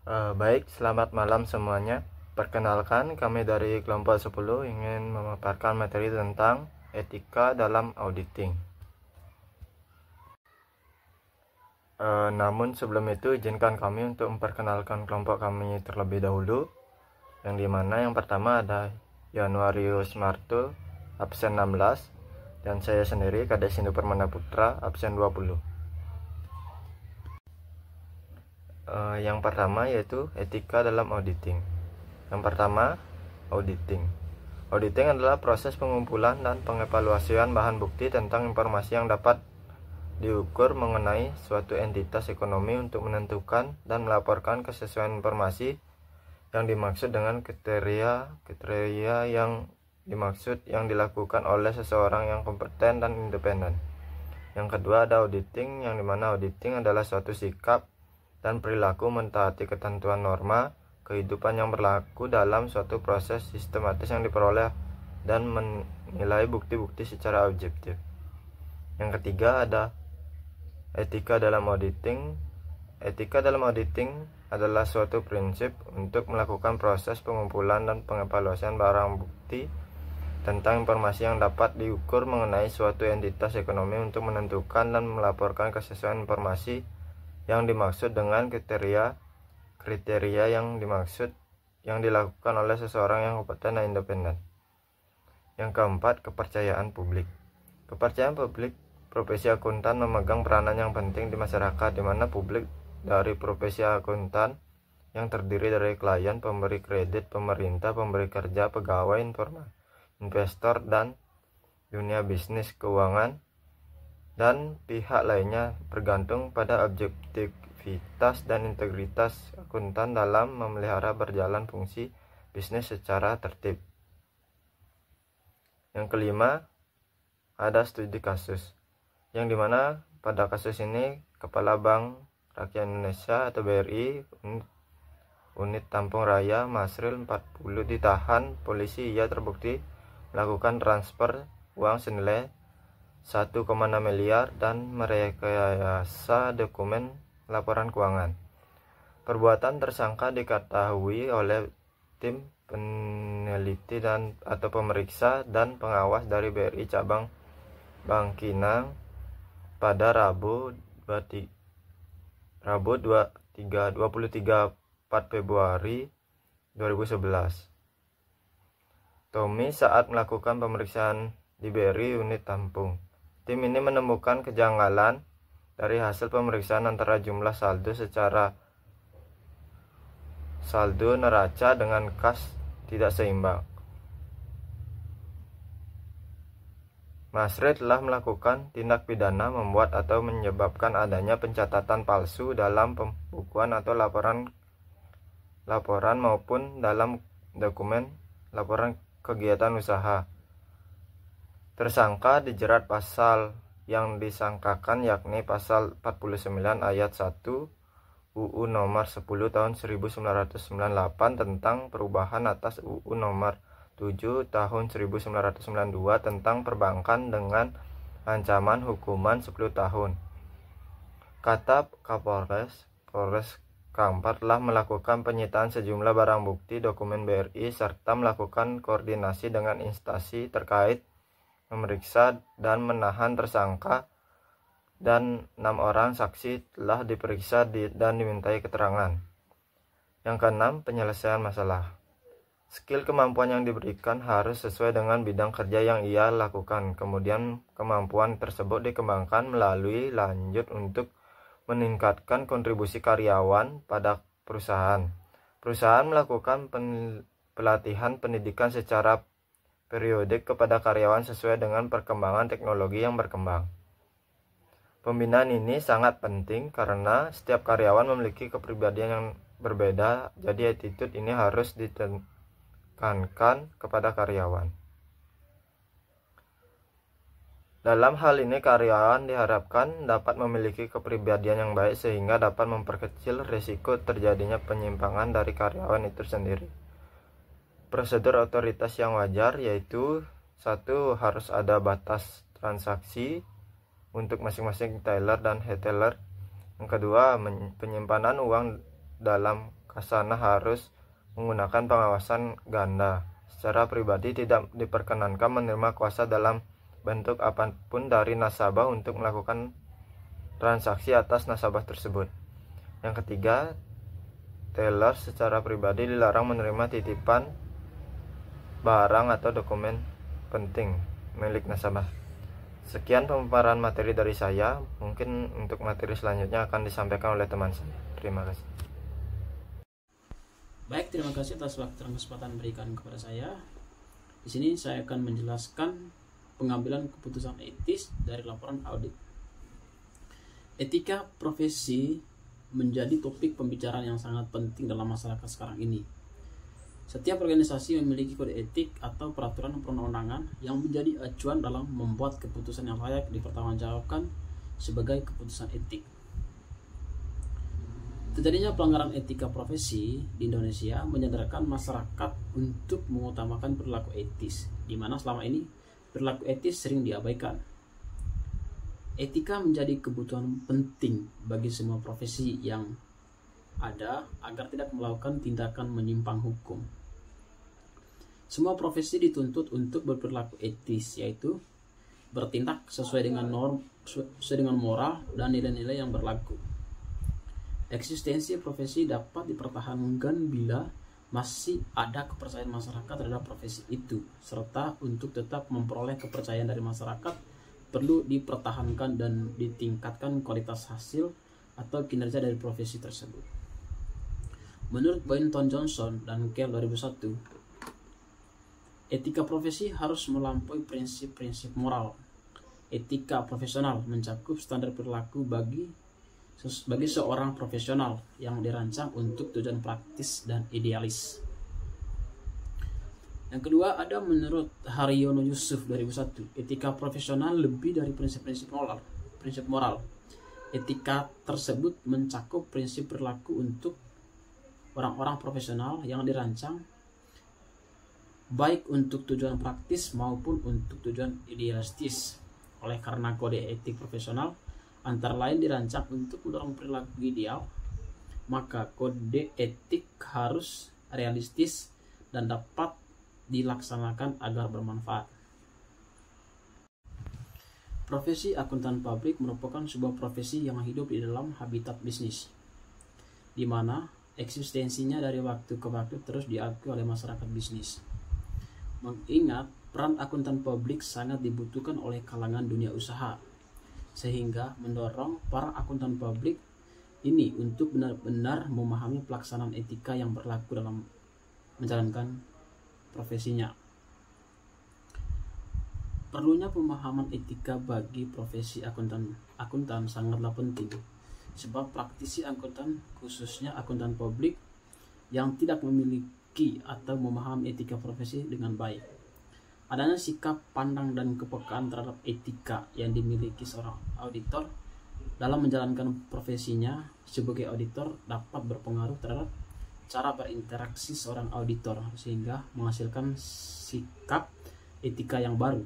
Baik, selamat malam semuanya. Perkenalkan, kami dari kelompok 10 ingin memaparkan materi tentang etika dalam auditing. Namun sebelum itu, izinkan kami untuk memperkenalkan kelompok kami terlebih dahulu, yang dimana yang pertama ada Januarius Marto, absen 16, dan saya sendiri, Kades Sindu Permana Putra, absen 20. Yang pertama yaitu etika dalam auditing. Yang pertama, auditing. Auditing adalah proses pengumpulan dan pengevaluasian bahan bukti tentang informasi yang dapat diukur mengenai suatu entitas ekonomi untuk menentukan dan melaporkan kesesuaian informasi yang dimaksud dengan kriteria yang dimaksud yang dilakukan oleh seseorang yang kompeten dan independen. Yang kedua ada auditing, yang dimana auditing adalah suatu sikap dan perilaku mentaati ketentuan norma kehidupan yang berlaku dalam suatu proses sistematis yang diperoleh dan menilai bukti-bukti secara objektif. Yang ketiga ada etika dalam auditing. Etika dalam auditing adalah suatu prinsip untuk melakukan proses pengumpulan dan pengevaluasian barang bukti tentang informasi yang dapat diukur mengenai suatu entitas ekonomi untuk menentukan dan melaporkan kesesuaian informasi yang dimaksud dengan kriteria yang dimaksud yang dilakukan oleh seseorang yang kompeten dan independen. Yang keempat, kepercayaan publik. Kepercayaan publik, profesi akuntan memegang peranan yang penting di masyarakat, di mana publik dari profesi akuntan yang terdiri dari klien, pemberi kredit, pemerintah, pemberi kerja, pegawai, investor, dan dunia bisnis keuangan dan pihak lainnya bergantung pada objektivitas dan integritas akuntan dalam memelihara berjalan fungsi bisnis secara tertib. Yang kelima, ada studi kasus, yang dimana pada kasus ini Kepala Bank Rakyat Indonesia atau BRI unit Tampung Raya Masril 40 ditahan polisi. Ia terbukti melakukan transfer uang senilai 1,6 miliar dan merekayasa dokumen laporan keuangan. Perbuatan tersangka diketahui oleh tim peneliti atau pemeriksa dan pengawas dari BRI Cabang Bangkinang pada Rabu 23 4 Februari 2011. Tommy saat melakukan pemeriksaan di BRI unit Tampung. Tim ini menemukan kejanggalan dari hasil pemeriksaan antara jumlah saldo neraca dengan kas tidak seimbang. Masri telah melakukan tindak pidana membuat atau menyebabkan adanya pencatatan palsu dalam pembukuan atau laporan maupun dalam dokumen laporan kegiatan usaha. Tersangka dijerat pasal yang disangkakan yakni pasal 49 ayat 1 UU nomor 10 tahun 1998 tentang perubahan atas UU nomor 7 tahun 1992 tentang perbankan dengan ancaman hukuman 10 tahun. Kata Kapolres Kampar telah melakukan penyitaan sejumlah barang bukti dokumen BRI serta melakukan koordinasi dengan instansi terkait memeriksa dan menahan tersangka, dan 6 orang saksi telah diperiksa dan dimintai keterangan. Yang keenam, penyelesaian masalah. Skill kemampuan yang diberikan harus sesuai dengan bidang kerja yang ia lakukan. Kemudian kemampuan tersebut dikembangkan melalui lanjut untuk meningkatkan kontribusi karyawan pada perusahaan. Perusahaan melakukan pelatihan pendidikan secara periodik kepada karyawan sesuai dengan perkembangan teknologi yang berkembang. Pembinaan ini sangat penting karena setiap karyawan memiliki kepribadian yang berbeda, jadi attitude ini harus ditekankan kepada karyawan. Dalam hal ini karyawan diharapkan dapat memiliki kepribadian yang baik sehingga dapat memperkecil risiko terjadinya penyimpangan dari karyawan itu sendiri. Prosedur otoritas yang wajar yaitu 1. Harus ada batas transaksi untuk masing-masing teller dan retailer. Yang kedua, penyimpanan uang dalam Kasana harus menggunakan pengawasan ganda. Secara pribadi tidak diperkenankan menerima kuasa dalam bentuk apapun dari nasabah untuk melakukan transaksi atas nasabah tersebut. Yang ketiga, teller secara pribadi dilarang menerima titipan barang atau dokumen penting milik nasabah. Sekian pemaparan materi dari saya. Mungkin untuk materi selanjutnya akan disampaikan oleh teman saya. Terima kasih. Baik, terima kasih atas waktu dan kesempatan berikan kepada saya. Di sini saya akan menjelaskan pengambilan keputusan etis dari laporan audit. Etika profesi menjadi topik pembicaraan yang sangat penting dalam masyarakat sekarang ini. Setiap organisasi memiliki kode etik atau peraturan perundang-undangan yang menjadi acuan dalam membuat keputusan yang layak dipertanggungjawabkan sebagai keputusan etik. Terjadinya pelanggaran etika profesi di Indonesia menyadarkan masyarakat untuk mengutamakan perilaku etis, di mana selama ini perilaku etis sering diabaikan. Etika menjadi kebutuhan penting bagi semua profesi yang ada agar tidak melakukan tindakan menyimpang hukum. Semua profesi dituntut untuk berperilaku etis, yaitu bertindak sesuai dengan moral dan nilai-nilai yang berlaku. Eksistensi profesi dapat dipertahankan bila masih ada kepercayaan masyarakat terhadap profesi itu, serta untuk tetap memperoleh kepercayaan dari masyarakat perlu dipertahankan dan ditingkatkan kualitas hasil atau kinerja dari profesi tersebut. Menurut Boynton Johnson dan Kell 2001, etika profesi harus melampaui prinsip-prinsip moral. Etika profesional mencakup standar perilaku bagi seorang profesional yang dirancang untuk tujuan praktis dan idealis. Yang kedua, ada menurut Haryono Yusuf 2001, etika profesional lebih dari prinsip-prinsip moral. Etika tersebut mencakup prinsip perilaku untuk orang-orang profesional yang dirancang baik untuk tujuan praktis maupun untuk tujuan idealistis. Oleh karena kode etik profesional antara lain dirancang untuk mendorong perilaku ideal, maka kode etik harus realistis dan dapat dilaksanakan agar bermanfaat. Profesi akuntan publik merupakan sebuah profesi yang hidup di dalam habitat bisnis, di mana eksistensinya dari waktu ke waktu terus diakui oleh masyarakat bisnis. Mengingat peran akuntan publik sangat dibutuhkan oleh kalangan dunia usaha, sehingga mendorong para akuntan publik ini untuk benar-benar memahami pelaksanaan etika yang berlaku dalam menjalankan profesinya. Perlunya pemahaman etika bagi profesi akuntan sangatlah penting, sebab praktisi akuntan, khususnya akuntan publik yang tidak memiliki atau memahami etika profesi dengan baik. Adanya sikap pandang dan kepekaan terhadap etika yang dimiliki seorang auditor dalam menjalankan profesinya sebagai auditor dapat berpengaruh terhadap cara berinteraksi seorang auditor, sehingga menghasilkan sikap etika yang baru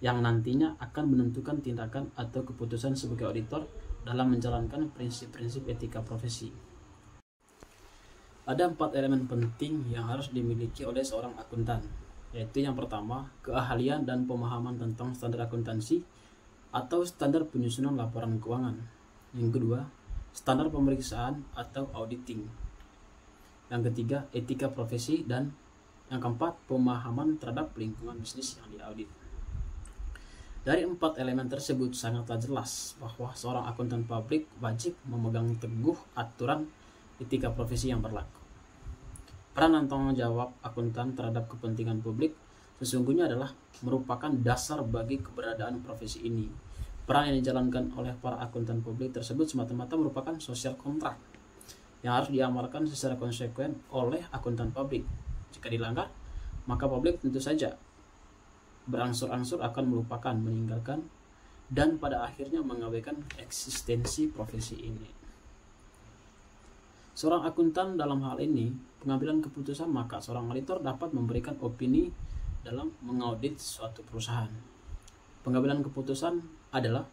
yang nantinya akan menentukan tindakan atau keputusan sebagai auditor dalam menjalankan prinsip-prinsip etika profesi. Ada 4 elemen penting yang harus dimiliki oleh seorang akuntan, yaitu yang pertama, keahlian dan pemahaman tentang standar akuntansi atau standar penyusunan laporan keuangan. Yang kedua, standar pemeriksaan atau auditing. Yang ketiga, etika profesi. Dan yang keempat, pemahaman terhadap lingkungan bisnis yang diaudit. Dari 4 elemen tersebut sangatlah jelas bahwa seorang akuntan publik wajib memegang teguh aturan etika profesi yang berlaku. Peran dan tanggung jawab akuntan terhadap kepentingan publik sesungguhnya adalah merupakan dasar bagi keberadaan profesi ini. Peran yang dijalankan oleh para akuntan publik tersebut semata-mata merupakan sosial kontrak yang harus diamalkan secara konsekuen oleh akuntan publik. Jika dilanggar, maka publik tentu saja berangsur-angsur akan melupakan, meninggalkan, dan pada akhirnya mengabaikan eksistensi profesi ini. Seorang akuntan dalam hal ini pengambilan keputusan, maka seorang auditor dapat memberikan opini dalam mengaudit suatu perusahaan. Pengambilan keputusan adalah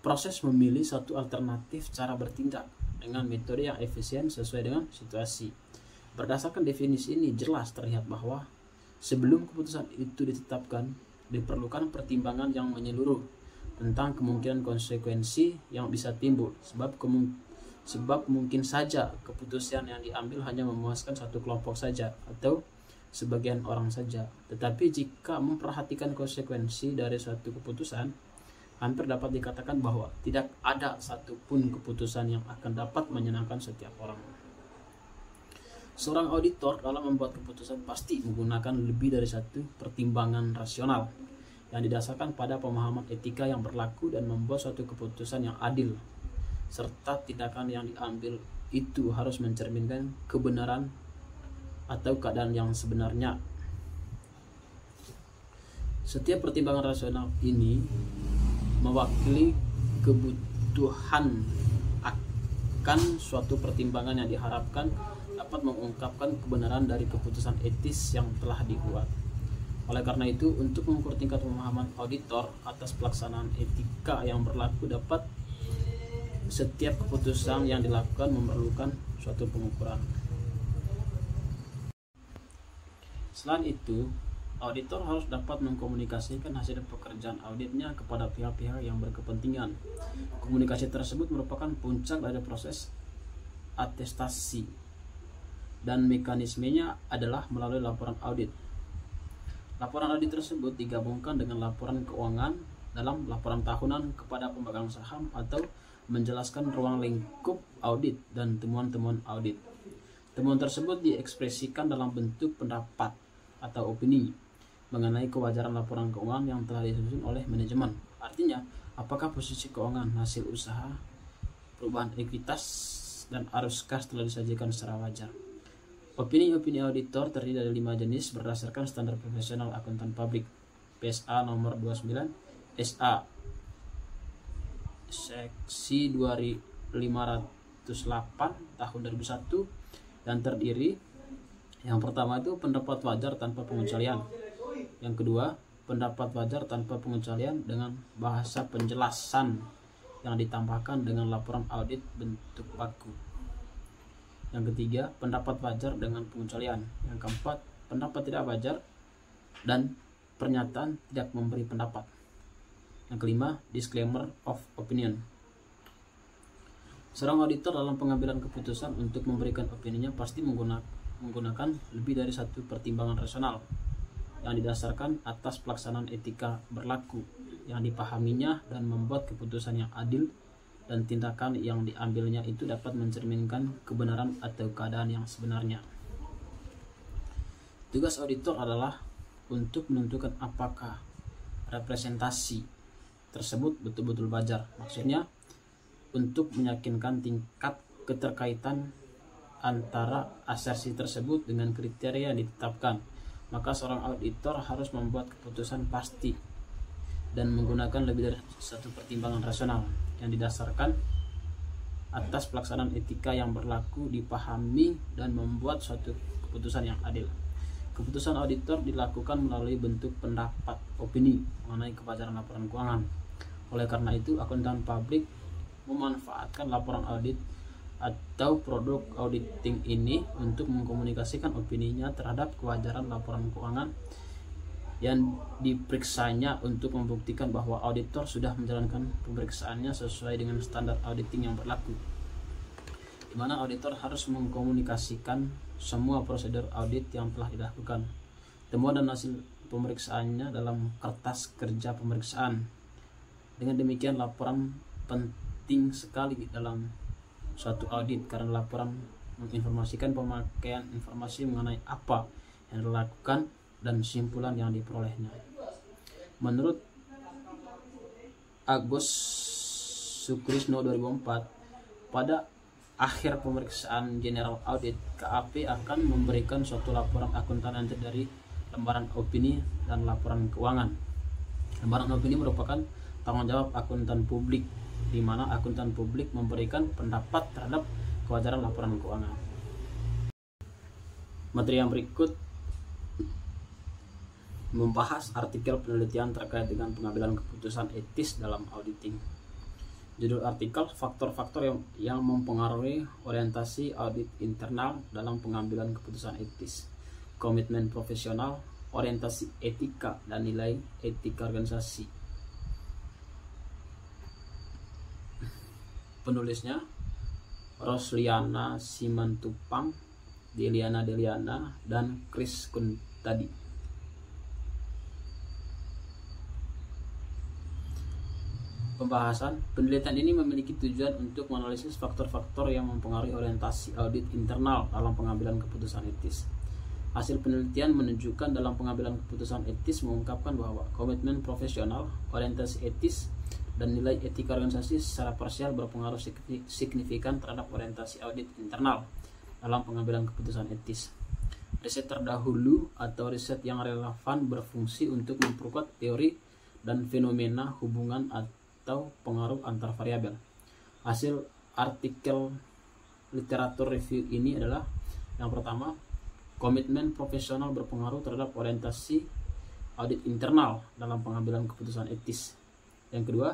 proses memilih satu alternatif cara bertindak dengan metode yang efisien sesuai dengan situasi. Berdasarkan definisi ini jelas terlihat bahwa sebelum keputusan itu ditetapkan, diperlukan pertimbangan yang menyeluruh tentang kemungkinan konsekuensi yang bisa timbul, sebab mungkin saja keputusan yang diambil hanya memuaskan satu kelompok saja atau sebagian orang saja. Tetapi jika memperhatikan konsekuensi dari suatu keputusan, hampir dapat dikatakan bahwa tidak ada satupun keputusan yang akan dapat menyenangkan setiap orang. Seorang auditor dalam membuat keputusan pasti menggunakan lebih dari satu pertimbangan rasional yang didasarkan pada pemahaman etika yang berlaku dan membuat suatu keputusan yang adil, serta tindakan yang diambil itu harus mencerminkan kebenaran atau keadaan yang sebenarnya. Setiap pertimbangan rasional ini mewakili kebutuhan akan suatu pertimbangan yang diharapkan dapat mengungkapkan kebenaran dari keputusan etis yang telah dibuat. Oleh karena itu, untuk mengukur tingkat pemahaman auditor atas pelaksanaan etika yang berlaku, dapat setiap keputusan yang dilakukan memerlukan suatu pengukuran. Selain itu, auditor harus dapat mengkomunikasikan hasil pekerjaan auditnya kepada pihak-pihak yang berkepentingan. Komunikasi tersebut merupakan puncak dari proses atestasi, dan mekanismenya adalah melalui laporan audit. Laporan audit tersebut digabungkan dengan laporan keuangan dalam laporan tahunan kepada pemegang saham atau menjelaskan ruang lingkup audit dan temuan-temuan audit. Temuan tersebut diekspresikan dalam bentuk pendapat atau opini mengenai kewajaran laporan keuangan yang telah disusun oleh manajemen. Artinya, apakah posisi keuangan, hasil usaha, perubahan ekuitas, dan arus kas telah disajikan secara wajar. Opini-opini auditor terdiri dari 5 jenis berdasarkan standar profesional akuntan publik PSA nomor 29 SA seksi 2508 tahun 2001 dan terdiri: yang pertama itu pendapat wajar tanpa pengecualian, yang kedua pendapat wajar tanpa pengecualian dengan bahasa penjelasan yang ditambahkan dengan laporan audit bentuk baku, yang ketiga pendapat wajar dengan pengecualian, yang keempat pendapat tidak wajar dan pernyataan tidak memberi pendapat, yang kelima disclaimer of opinion. Seorang auditor dalam pengambilan keputusan untuk memberikan opininya pasti menggunakan lebih dari satu pertimbangan rasional yang didasarkan atas pelaksanaan etika berlaku yang dipahaminya dan membuat keputusan yang adil, dan tindakan yang diambilnya itu dapat mencerminkan kebenaran atau keadaan yang sebenarnya. Tugas auditor adalah untuk menentukan apakah representasi tersebut betul-betul wajar. Maksudnya, untuk meyakinkan tingkat keterkaitan antara asersi tersebut dengan kriteria yang ditetapkan, maka seorang auditor harus membuat keputusan pasti dan menggunakan lebih dari satu pertimbangan rasional yang didasarkan atas pelaksanaan etika yang berlaku, dipahami, dan membuat suatu keputusan yang adil. Keputusan auditor dilakukan melalui bentuk pendapat opini mengenai kewajaran laporan keuangan. Oleh karena itu, akuntan publik memanfaatkan laporan audit atau produk auditing ini untuk mengkomunikasikan opininya terhadap kewajaran laporan keuangan yang diperiksanya, untuk membuktikan bahwa auditor sudah menjalankan pemeriksaannya sesuai dengan standar auditing yang berlaku, di mana auditor harus mengkomunikasikan semua prosedur audit yang telah dilakukan, temuan dan hasil pemeriksaannya dalam kertas kerja pemeriksaan. Dengan demikian, laporan penting sekali dalam suatu audit karena laporan menginformasikan pemakaian informasi mengenai apa yang dilakukan dan kesimpulan yang diperolehnya. Menurut Agus Sukrisno 2004, pada akhir pemeriksaan General Audit, KAP akan memberikan suatu laporan akuntan yang terdiri dari lembaran opini dan laporan keuangan. Lembaran opini merupakan tanggung jawab akuntan publik, di mana akuntan publik memberikan pendapat terhadap kewajaran laporan keuangan. Materi yang berikut membahas artikel penelitian terkait dengan pengambilan keputusan etis dalam auditing. Judul artikel, faktor-faktor yang mempengaruhi orientasi audit internal dalam pengambilan keputusan etis, komitmen profesional, orientasi etika, dan nilai etika organisasi. Penulisnya Rosliana Simantupang, Deliana, dan Chris Kuntadi. Pembahasan. Penelitian ini memiliki tujuan untuk menganalisis faktor-faktor yang mempengaruhi orientasi audit internal dalam pengambilan keputusan etis. Hasil penelitian menunjukkan dalam pengambilan keputusan etis mengungkapkan bahwa komitmen profesional, orientasi etis, dan nilai etika organisasi secara parsial berpengaruh signifikan terhadap orientasi audit internal dalam pengambilan keputusan etis. Riset terdahulu atau riset yang relevan berfungsi untuk memperkuat teori dan fenomena hubungan atau pengaruh antar variabel. Hasil artikel literatur review ini adalah: yang pertama, komitmen profesional berpengaruh terhadap orientasi audit internal dalam pengambilan keputusan etis. Yang kedua,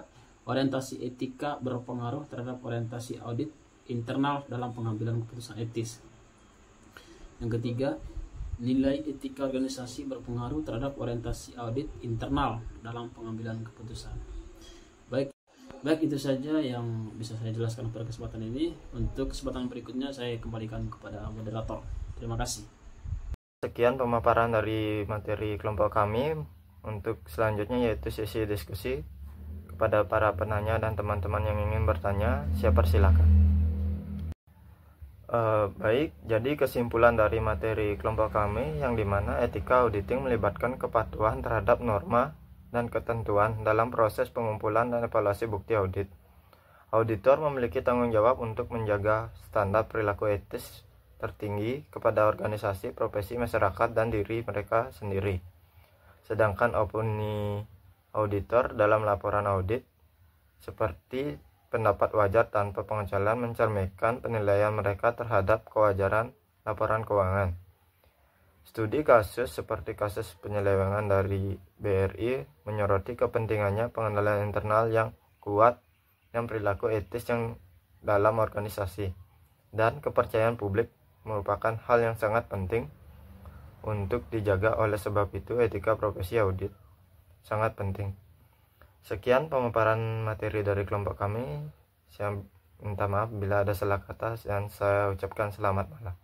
orientasi etika berpengaruh terhadap orientasi audit internal dalam pengambilan keputusan etis. Yang ketiga, nilai etika organisasi berpengaruh terhadap orientasi audit internal dalam pengambilan keputusan. Baik, itu saja yang bisa saya jelaskan pada kesempatan ini. Untuk kesempatan berikutnya saya kembalikan kepada moderator. Terima kasih. Sekian pemaparan dari materi kelompok kami. Untuk selanjutnya yaitu sesi diskusi. Kepada para penanya dan teman-teman yang ingin bertanya, saya persilakan. Baik, jadi kesimpulan dari materi kelompok kami yang dimana etika auditing melibatkan kepatuhan terhadap norma dan ketentuan dalam proses pengumpulan dan evaluasi bukti audit. Auditor memiliki tanggung jawab untuk menjaga standar perilaku etis tertinggi kepada organisasi, profesi, masyarakat, dan diri mereka sendiri. Sedangkan opini auditor dalam laporan audit seperti pendapat wajar tanpa pengecualian mencerminkan penilaian mereka terhadap kewajaran laporan keuangan. Studi kasus seperti kasus penyelewengan dari BRI menyoroti kepentingannya pengendalian internal yang kuat dan perilaku etis yang dalam organisasi, dan kepercayaan publik merupakan hal yang sangat penting untuk dijaga. Oleh sebab itu etika profesi audit sangat penting. Sekian pemaparan materi dari kelompok kami. Saya minta maaf bila ada salah kata dan saya ucapkan selamat malam.